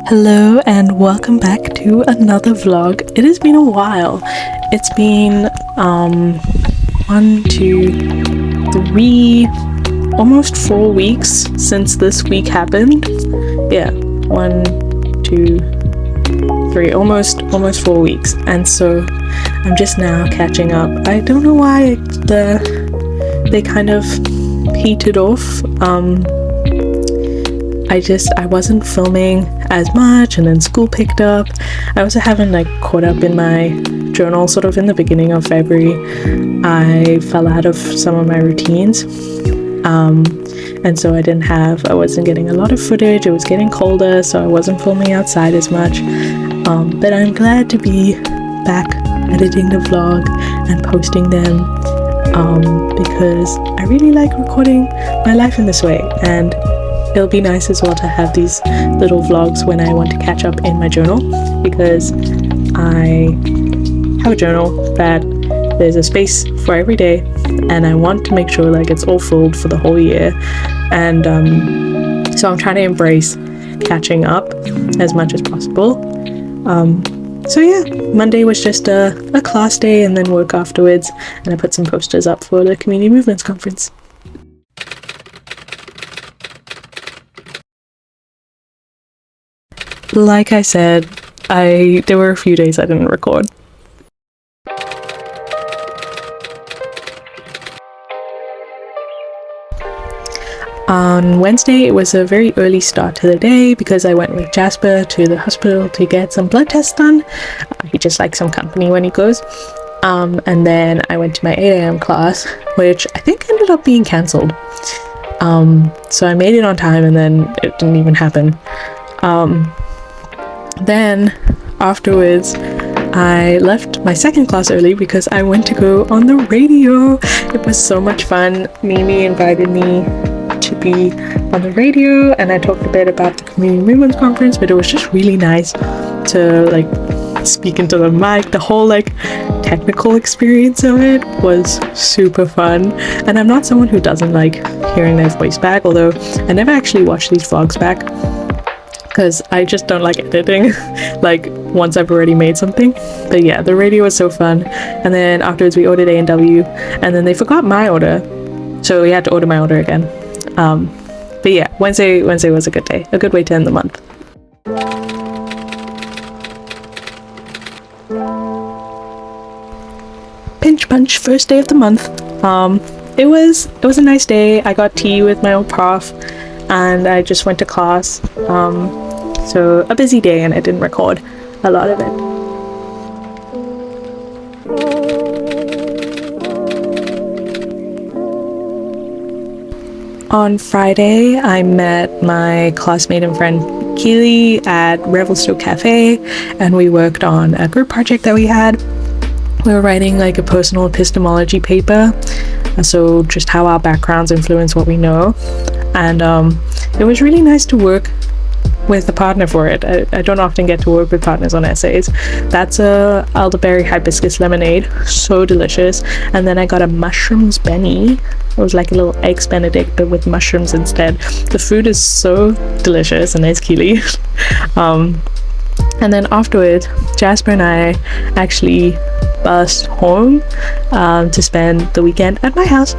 Hello and welcome back to another vlog. It has been a while. It's been almost 4 weeks since this week happened. Yeah, 1, 2, 3, almost 4 weeks. And so I'm just now catching up. I don't know why they kind of petered off. I wasn't filming as much, and then school picked up. I also haven't caught up in my journal. Sort of in the beginning of February, I fell out of some of my routines, and so I wasn't getting a lot of footage. It was getting colder, so I wasn't filming outside as much, but I'm glad to be back editing the vlog and posting them, because I really like recording my life in this way, and it'll be nice as well to have these little vlogs when I want to catch up in my journal, because I have a journal that there's a space for every day, and I want to make sure it's all filled for the whole year. And so I'm trying to embrace catching up as much as possible. So yeah, Monday was just a class day and then work afterwards, and I put some posters up for the Community Movements Conference. Like I said, there were a few days I didn't record. On Wednesday, it was a very early start to the day because I went with Jasper to the hospital to get some blood tests done. He just likes some company when he goes. And then I went to my 8 a.m. class, which I think ended up being cancelled. So I made it on time, and then it didn't even happen. Then afterwards, I left my second class early because I went to go on the radio. It was so much fun. Mimi invited me to be on the radio, and I talked a bit about the Community Movements Conference, but it was just really nice to speak into the mic. The whole technical experience of it was super fun, and I'm not someone who doesn't like hearing their voice back, although I never actually watched these vlogs back because I just don't like editing once I've already made something. But yeah, the radio was so fun. And then afterwards we ordered A&W, and then they forgot my order, so we had to order my order again. But yeah, Wednesday was a good day, a good way to end the month. Pinch punch, first day of the month. It was a nice day. I got tea with my old prof, and I just went to class. So a busy day, and I didn't record a lot of it. On Friday, I met my classmate and friend Keely at Revelstoke Cafe, and we worked on a group project that we had. We were writing a personal epistemology paper, so just how our backgrounds influence what we know. And it was really nice to work with a partner for it. I don't often get to work with partners on essays. That's a elderberry hibiscus lemonade, so delicious. And then I got a mushrooms Benny. It was like a little eggs benedict, but with mushrooms instead. The food is so delicious, and there's Keely. And then afterwards, Jasper and I actually bus home to spend the weekend at my house,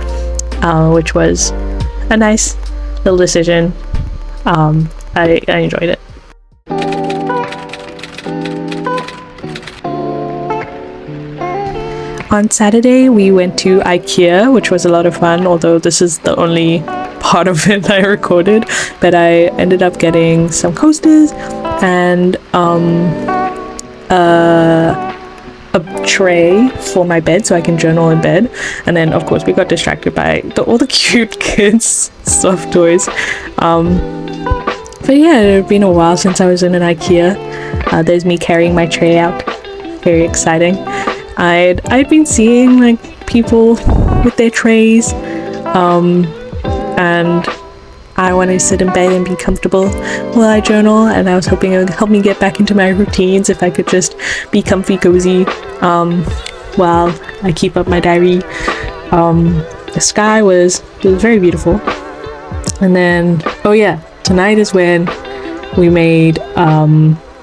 which was a nice little decision. I enjoyed it. On Saturday, we went to IKEA, which was a lot of fun, although this is the only part of it I recorded. But I ended up getting some coasters and a tray for my bed so I can journal in bed. And then of course we got distracted by all the cute kids stuffed toys. But yeah, it had been a while since I was in an IKEA. There's me carrying my tray out. Very exciting. I'd been seeing people with their trays, and I want to sit in bed and be comfortable while I journal, and I was hoping it would help me get back into my routines if I could just be comfy cozy while I keep up my diary. The sky was very beautiful. And then, oh yeah, tonight is when we made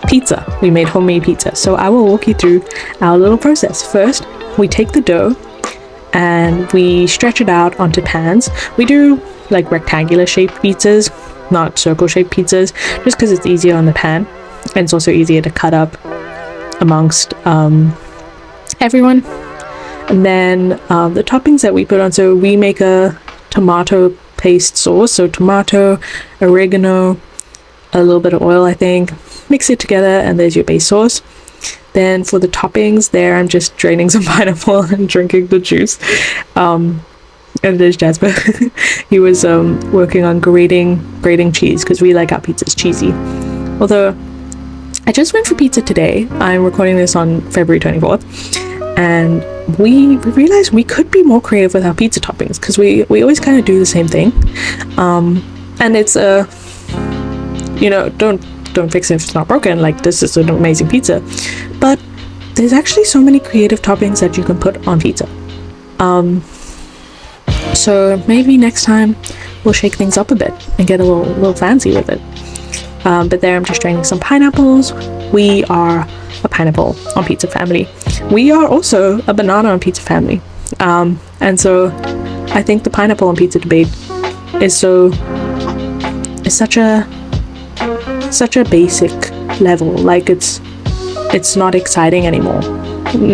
pizza. We made homemade pizza. So I will walk you through our little process. First, we take the dough and we stretch it out onto pans. We do like rectangular shaped pizzas, not circle shaped pizzas, just because it's easier on the pan and it's also easier to cut up amongst everyone. And then the toppings that we put on, so we make a tomato paste sauce, so tomato, oregano, a little bit of oil, I think, mix it together, and there's your base sauce. Then for the toppings there, I'm just draining some pineapple and drinking the juice. And there's Jasper. He was working on grating cheese, because we like our pizzas cheesy. Although I just went for pizza today. I'm recording this on February 24th, and we realized we could be more creative with our pizza toppings, because we always kind of do the same thing. And it's don't fix it if it's not broken. Like, this is an amazing pizza, but there's actually so many creative toppings that you can put on pizza. So maybe next time we'll shake things up a bit and get a little fancy with it. But there I'm just draining some pineapples. We are a pineapple on pizza family. We are also a banana on pizza family. And so I think the pineapple on pizza debate is such a basic level. Like, it's not exciting anymore.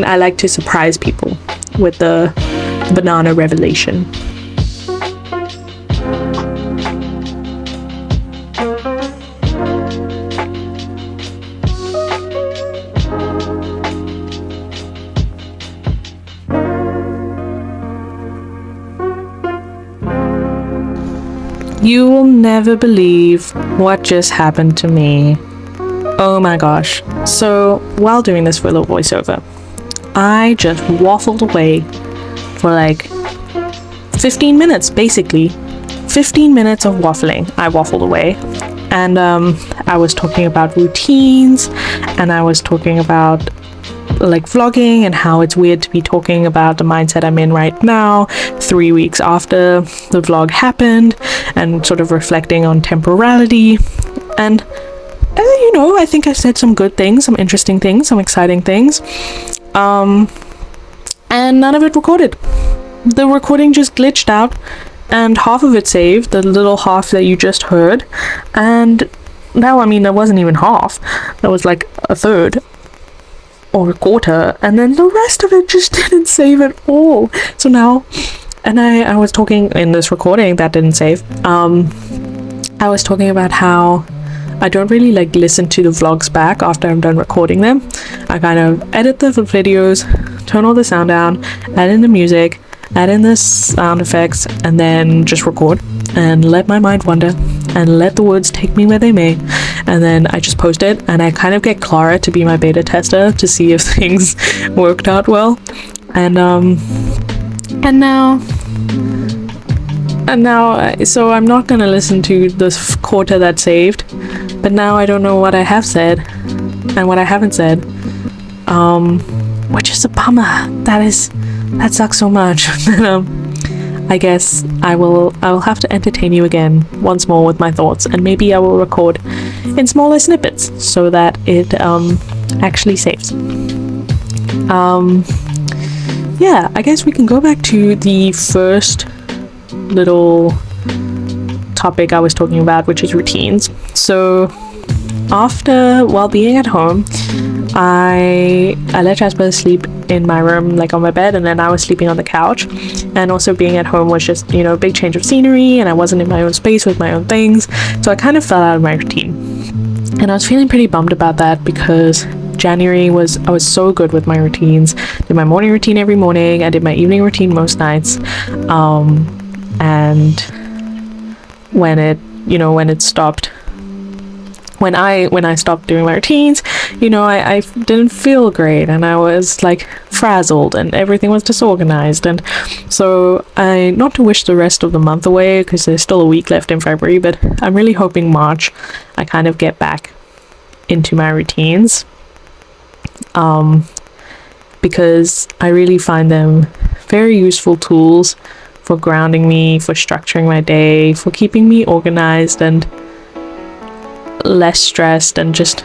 I like to surprise people with the banana revelation. You will never believe what just happened to me. Oh my gosh. So while doing this for a little voiceover, I just waffled away for like 15 minutes, basically. 15 minutes of waffling. I waffled away. And I was talking about routines, and I was talking about like vlogging and how it's weird to be talking about the mindset I'm in right now 3 weeks after the vlog happened, and sort of reflecting on temporality. And I think I said some good things, some interesting things, some exciting things, and none of it recorded. The recording just glitched out, and half of it saved, the little half that you just heard, and now, I mean, that wasn't even half, that was like a third or a quarter, and then the rest of it just didn't save at all. So now, and I was talking in this recording that didn't save, I was talking about how I don't really like listen to the vlogs back after I'm done recording them. I kind of edit the videos, turn all the sound down, add in the music, add in the sound effects, and then just record and let my mind wander and let the words take me where they may. And then I just post it, and I kind of get Clara to be my beta tester to see if things worked out well. And now, so I'm not gonna listen to this quarter that saved, but now I don't know what I have said and what I haven't said, which is a bummer. That sucks so much. I guess I will have to entertain you again once more with my thoughts, and maybe I will record in smaller snippets so that it actually saves. Yeah, I guess we can go back to the first little topic I was talking about, which is routines. So while being at home, I let Jasper sleep in my room, like on my bed, and then I was sleeping on the couch. And also being at home was just, a big change of scenery, and I wasn't in my own space with my own things, so I kind of fell out of my routine. And I was feeling pretty bummed about that, because January I was so good with my routines. Did my morning routine every morning, I did my evening routine most nights, and when I stopped doing my routines, I didn't feel great, and I was like frazzled, and everything was disorganized. And so not to wish the rest of the month away, because there's still a week left in February, but I'm really hoping March I kind of get back into my routines, because I really find them very useful tools for grounding me, for structuring my day, for keeping me organized, and less stressed and just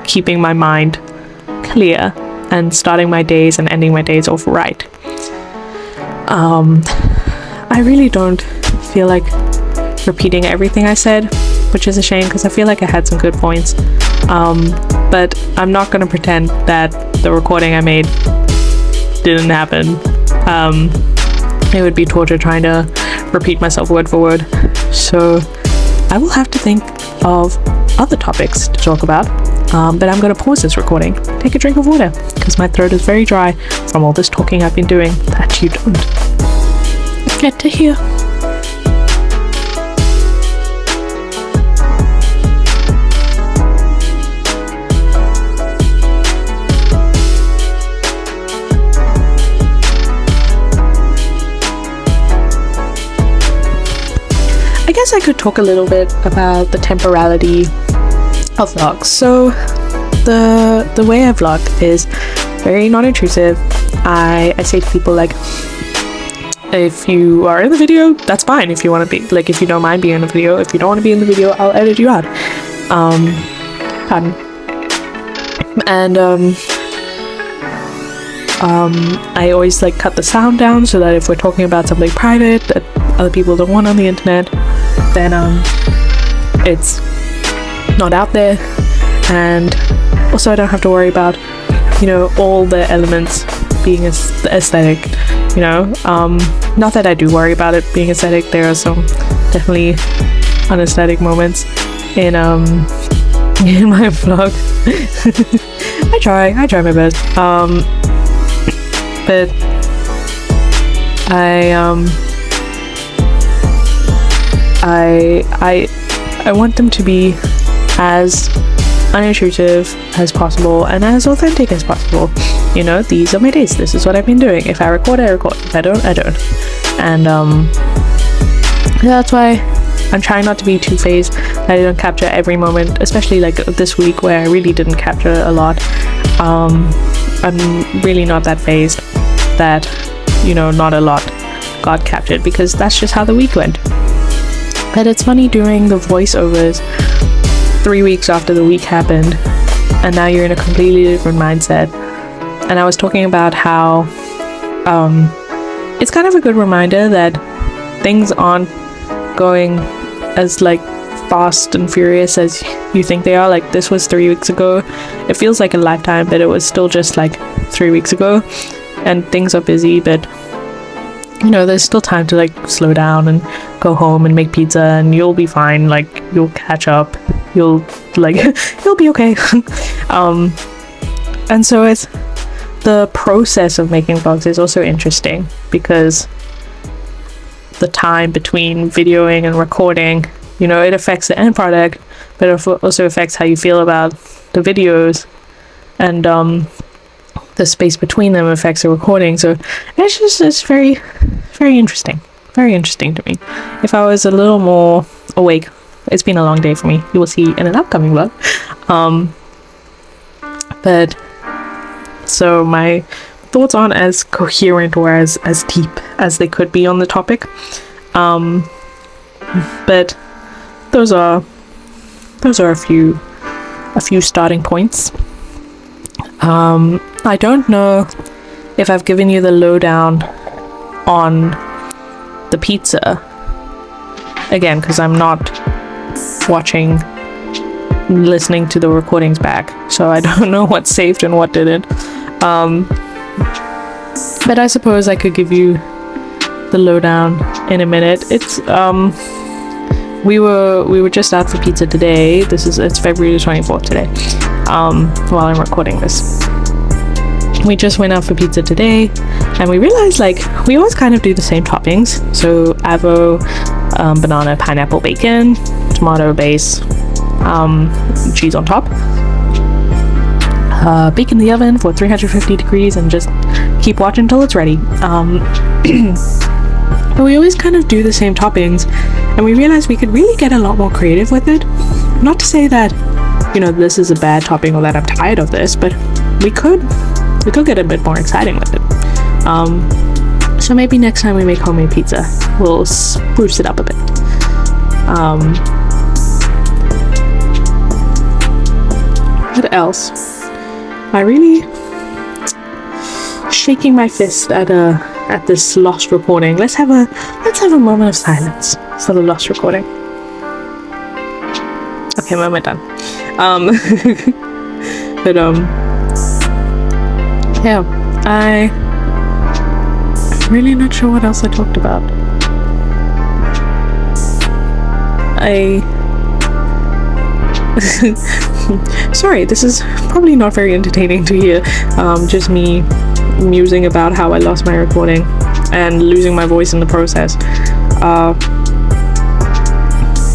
keeping my mind clear and starting my days and ending my days off right. I really don't feel like repeating everything I said, which is a shame because I feel like I had some good points. But I'm not going to pretend that the recording I made didn't happen. It would be torture trying to repeat myself word for word. So I will have to think of other topics to talk about. But I'm going to pause this recording, take a drink of water, because my throat is very dry from all this talking I've been doing that you don't get to hear. I guess I could talk a little bit about the temporality of vlogs. So the way I vlog is very non-intrusive. I say to people, like, if you are in the video, that's fine. If you want to be, like, if you don't mind being in the video, if you don't want to be in the video, I'll edit you out. Pardon. And I always like cut the sound down so that if we're talking about something private that other people don't want on the internet, then it's not out there. And also I don't have to worry about, you know, all the elements being aesthetic, you know. Not that I do worry about it being aesthetic. There are some definitely unaesthetic moments in my vlog. I try my best. But I want them to be as unintrusive as possible and as authentic as possible. You know, these are my days. This is what I've been doing. If I record, I record. If I don't, I don't. And that's why I'm trying not to be too phased. I don't capture every moment, especially like this week where I really didn't capture a lot. I'm really not that phased that, you know, not a lot got captured, because that's just how the week went. But it's funny doing the voiceovers 3 weeks after the week happened, and now you're in a completely different mindset. And I was talking about how it's kind of a good reminder that things aren't going as like fast and furious as you think they are. Like, this was 3 weeks ago. It feels like a lifetime, but it was still just like 3 weeks ago. And things are busy, but you know, there's still time to like slow down and go home and make pizza, and you'll be fine. Like, you'll catch up, you'll like you'll be okay. And so it's the process of making vlogs is also interesting, because the time between videoing and recording, you know, it affects the end product, but it also affects how you feel about the videos, and the space between them affects the recording. So it's very, very interesting to me. If I was a little more awake, it's been a long day for me, you will see in an upcoming vlog. But so my thoughts aren't as coherent or as deep as they could be on the topic, but those are a few starting points. I don't know if I've given you the lowdown on the pizza, again, because I'm not listening to the recordings back, so I don't know what saved and what didn't. But I suppose I could give you the lowdown in a minute. It's we were just out for pizza today. It's February the 24th today, while I'm recording this. We just went out for pizza today, and we realized, like, we always kind of do the same toppings. So avo, banana, pineapple, bacon, tomato base, cheese on top, bake in the oven for 350 degrees, and just keep watching until it's ready. But we always kind of do the same toppings, and we realized we could really get a lot more creative with it. Not to say that, you know, this is a bad topping or that I'm tired of this, but we could get a bit more exciting with it. So maybe next time we make homemade pizza, we'll spruce it up a bit. what else? I really shaking my fist at this lost recording. Let's have a moment of silence for the lost recording. Okay, moment done. But yeah, I'm really not sure what else I talked about. Sorry, this is probably not very entertaining to hear. Just me musing about how I lost my recording and losing my voice in the process.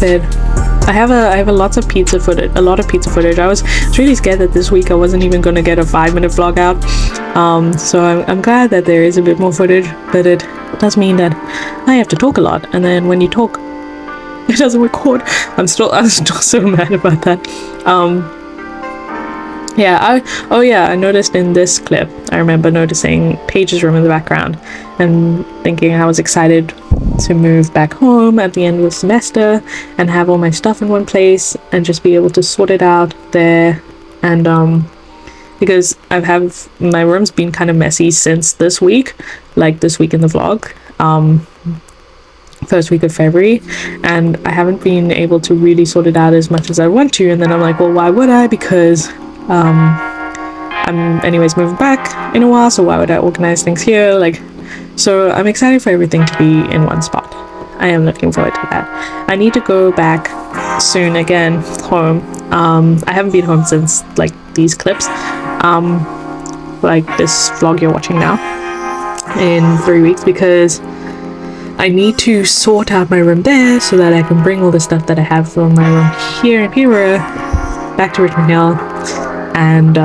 But I have a lot of pizza footage. I was really scared that this week I wasn't even going to get a 5-minute vlog out. So I'm glad that there is a bit more footage, but it does mean that I have to talk a lot, and then when you talk, it doesn't record. I'm still so mad about that. I noticed in this clip, I remember noticing Paige's room in the background and thinking I was excited to move back home at the end of the semester and have all my stuff in one place and just be able to sort it out there. And because my room's been kind of messy since this week, like this week in the vlog, first week of February, and I haven't been able to really sort it out as much as I want to. And then I'm like, well, why would I? Because I'm anyways moving back in a while, so why would I organize things here? Like, so I'm excited for everything to be in one spot. I am looking forward to that. I need to go back soon again home. I haven't been home since like these clips, like this vlog you're watching now, in 3 weeks, because I need to sort out my room there so that I can bring all the stuff that I have from my room here in Peterborough back to Richmond Hill and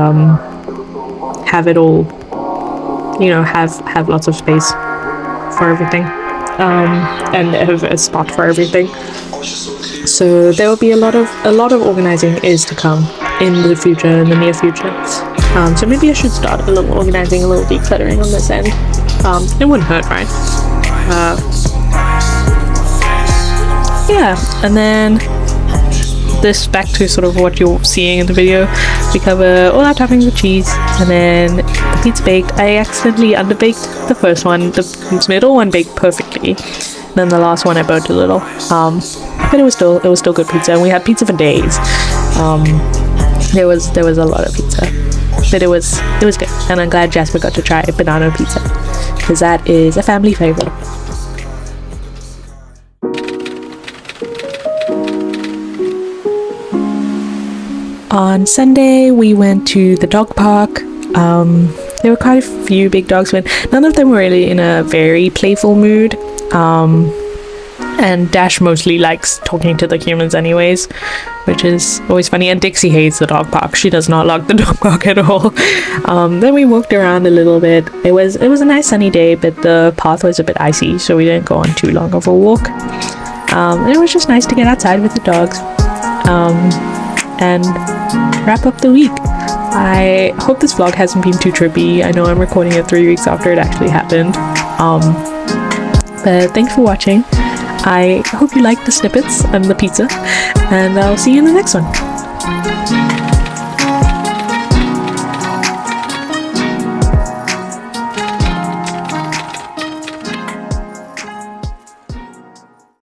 have it all, have lots of space for everything, and have a spot for everything. So there will be a lot of organizing is to come in the near future. So maybe I should start a little organizing, a little decluttering on this end. It wouldn't hurt, right? And then this back to sort of what you're seeing in the video. We cover all our toppings with cheese, and then the pizza baked. I accidentally underbaked the first one. The middle one baked perfectly. Then the last one I burnt a little. But it was still good pizza, and we had pizza for days. There was a lot of pizza, but it was good, and I'm glad Jasper got to try banana pizza, because that is a family favorite. On Sunday, we went to the dog park. There were quite a few big dogs, but none of them were really in a very playful mood. And Dash mostly likes talking to the humans anyways, which is always funny. And Dixie hates the dog park. She does not like the dog park at all. Then we walked around a little bit. It was a nice sunny day, but the path was a bit icy, so we didn't go on too long of a walk. And it was just nice to get outside with the dogs. And wrap up the week. I hope this vlog hasn't been too trippy. I know I'm recording it 3 weeks after it actually happened. But thanks for watching. I hope you liked the snippets and the pizza, and I'll see you in the next one.